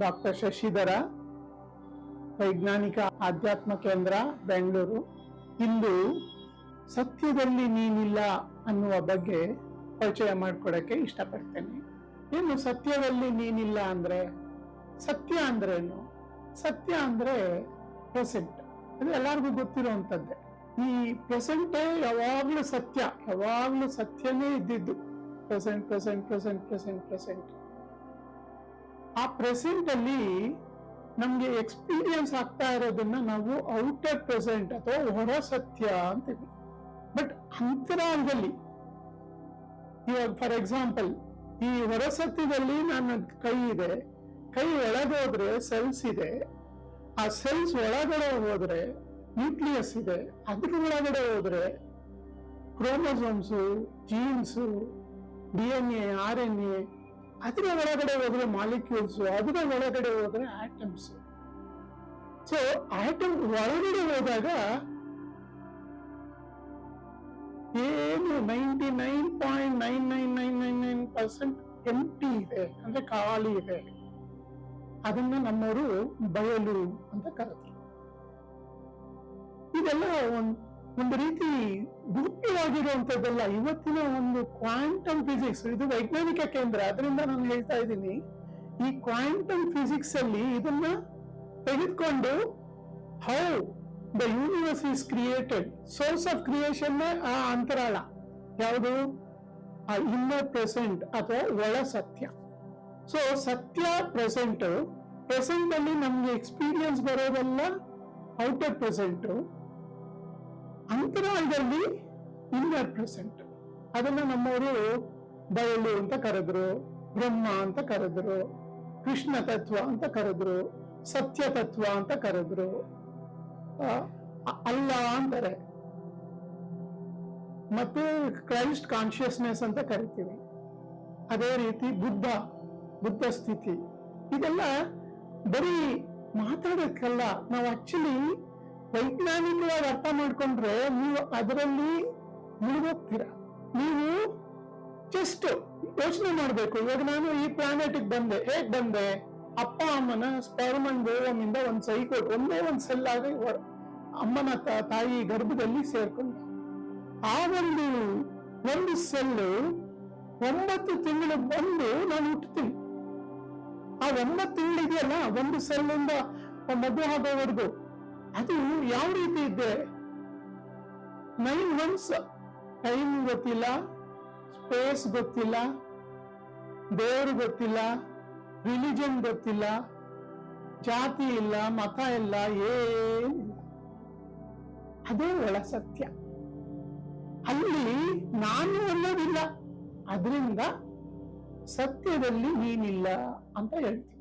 Doctor Shashidhara, ವೈಜ್ಞಾನಿಕ ಆಧ್ಯಾತ್ಮ ಕೇಂದ್ರ, ಬೆಂಗಳೂರು. ಇಂದು ಸತ್ಯದಲ್ಲಿ ನೀನಿಲ್ಲ ಅನ್ನುವ ಬಗ್ಗೆ ಪರಿಚಯ ಮಾಡಿಕೊಡಕ್ಕೆ ಇಷ್ಟಪಡ್ತೇನೆ. ಏನು ಸತ್ಯದಲ್ಲಿ ನೀನಿಲ್ಲ ಅಂದ್ರೆ? ಸತ್ಯ ಅಂದ್ರೇನು? ಸತ್ಯ ಅಂದ್ರೆ ಪ್ರೆಸೆಂಟ್. ಅದು ಎಲ್ಲರಿಗೂ ಗೊತ್ತಿರುವಂತದ್ದೇ. ಈ ಪ್ರೆಸೆಂಟೇ ಯಾವಾಗ್ಲೂ ಸತ್ಯ, ಯಾವಾಗ್ಲೂ ಸತ್ಯನೇ ಇದ್ದಿದ್ದು. Present present present present present. ಆ ಪ್ರೆಸೆಂಟ್ ಅಲ್ಲಿ ನಮ್ಗೆ ಎಕ್ಸ್ಪೀರಿಯನ್ಸ್ ಆಗ್ತಾ ಇರೋದನ್ನ ನಾವು ಔಟರ್ ಪ್ರೆಸೆಂಟ್ ಅಥವಾ ಹೊರ ಸತ್ಯ ಅಂತೀವಿ. ಬಟ್ ಅಂತರಾಳದಲ್ಲಿ, ಇವಾಗ ಫಾರ್ ಎಕ್ಸಾಂಪಲ್, ಈ ಹೊರ ಸತ್ಯದಲ್ಲಿ ನನ್ನ ಕೈ ಇದೆ, ಕೈ ಒಳಗೋದ್ರೆ ಸೆಲ್ಸ್ ಇದೆ, ಆ ಸೆಲ್ಸ್ ಒಳಗಡೆ ಹೋದ್ರೆ ನ್ಯೂಕ್ಲಿಯಸ್ ಇದೆ, ಅದ್ರ ಒಳಗಡೆ ಹೋದ್ರೆ ಕ್ರೋಮೋಸೋಮ್ಸು, ಜೀನ್ಸು, DNA, RNA, ಅದರ ಒಳಗಡೆ ಹೋದ್ರೆ ಮಾಲಿಕ್ಯೂಲ್ಸ್, ಅದರ ಒಳಗಡೆ ಹೋದ್ರೆ ಆಟಮ್ಸ್. ಸೊ ಆಟಮ್ ಒಳಗಡೆ ಹೋದಾಗ ಏನು 99.99999% ಎಂಟಿ ಇದೆ, ಅಂದ್ರೆ ಖಾಲಿ ಇದೆ. ಅದನ್ನ ನಮ್ಮವರು ಬಯಲು ಅಂತ ಕರೆದ್ರು. ಇದೆಲ್ಲ ಒಂದು ರೀತಿ ಗುಪ್ತವಾಗಿರುವಂತದ್ದಲ್ಲ. ಇವತ್ತಿನ ಒಂದು ಕ್ವಾಂಟಮ್ ಫಿಸಿಕ್ಸ್, ಇದು ವೈಜ್ಞಾನಿಕ ಕೇಂದ್ರ, ಅದರಿಂದ ನಾನು ಹೇಳ್ತಾ ಇದ್ದೀನಿ. ಈ ಕ್ವಾಂಟಮ್ ಫಿಸಿಕ್ಸ್ ಅಲ್ಲಿ ಇದನ್ನ ತೆಗೆದುಕೊಂಡು how the universe is created, source of creation ಆ ಅಂತರಾಳ ಯಾವುದು? ಆ ಇನ್ನರ್ ಪ್ರೆಸೆಂಟ್ ಅಥವಾ ಒಳ ಸತ್ಯ. ಸೊ ಸತ್ಯ ಪ್ರೆಸೆಂಟ್, ಪ್ರೆಸೆಂಟ್ ಅಲ್ಲಿ ನಮ್ಗೆ ಎಕ್ಸ್ಪೀರಿಯನ್ಸ್ ಬರೋದಲ್ಲ ಔಟರ್ ಪ್ರೆಸೆಂಟ್, ಅಂತರಾಳದಲ್ಲಿ ಇನ್ನರ್ ಪ್ರೆಸೆಂಟ್. ಅದನ್ನ ನಮ್ಮವರು ಬಯಲು ಅಂತ ಕರೆದ್ರು, ಬ್ರಹ್ಮ ಅಂತ ಕರೆದ್ರು, ಕೃಷ್ಣ ತತ್ವ ಅಂತ ಕರೆದ್ರು, ಸತ್ಯ ತತ್ವ ಅಂತ ಕರೆದ್ರು, ಅಲ್ಲ ಅಂತಾರೆ, ಮತ್ತೆ ಕ್ರೈಸ್ಟ್ ಕಾನ್ಶಿಯಸ್ನೆಸ್ ಅಂತ ಕರಿತೀವಿ. ಅದೇ ರೀತಿ ಬುದ್ಧ ಸ್ಥಿತಿ. ಇದೆಲ್ಲ ಬರೀ ಮಾತಾಡೋಕ್ಕಲ್ಲ, ನಾವು ಆಕ್ಚುಲಿ ವೈಜ್ಞಾನಿಕವಾಗಿ ಅರ್ಥ ಮಾಡ್ಕೊಂಡ್ರೆ ನೀವು ಅದರಲ್ಲಿ ಮುಳುಗೋಗ್ತೀರ. ನೀವು ಜಸ್ಟ್ ಯೋಚನೆ ಮಾಡ್ಬೇಕು. ಇವಾಗ ನಾನು ಈ ಪ್ಲಾನೆಟ್ ಬಂದೆ, ಹೇಗ್ ಬಂದೆ? ಅಪ್ಪ ಅಮ್ಮನ ಸ್ಪರ್ಮ್ ಅಂಡ್ ಓವಮ್ ಇಂದ ಒಂದ್ ಸೈಕೋಟ್, ಒಂದೇ ಒಂದ್ ಸೆಲ್ ಆಗಿ ಅಮ್ಮನ ತಾಯಿ ಗರ್ಭದಲ್ಲಿ ಸೇರ್ಕೊಂಡೆ. ಆ ಒಂದು ಸೆಲ್ಲು 9 ತಿಂಗಳು ಬಂದು ನಾನು ಹುಟ್ಟುತ್ತೀನಿ. ಆ 9 ತಿಂಗಳಿದೆಯಲ್ಲ, ಒಂದು ಸೆಲ್ಲಿಂದ ಮದುವೆ ಆಗೋವರೆಗೂ, ಅದು ಯಾವ ರೀತಿ ಇದೆ? 9 months ಟೈಮ್ ಗೊತ್ತಿಲ್ಲ, ಸ್ಪೇಸ್ ಗೊತ್ತಿಲ್ಲ, ದೇವರು ಗೊತ್ತಿಲ್ಲ, ರಿಲಿಜನ್ ಗೊತ್ತಿಲ್ಲ, ಜಾತಿ ಇಲ್ಲ, ಮತ ಇಲ್ಲ, ಏನಿಲ್ಲ. ಅದೇ ಒಳ ಸತ್ಯ. ಅಲ್ಲಿ ನಾನು ಅನ್ನೋದಿಲ್ಲ. ಅದರಿಂದ ಸತ್ಯದಲ್ಲಿ ನೀನಿಲ್ಲ ಅಂತ ಹೇಳ್ತೀನಿ.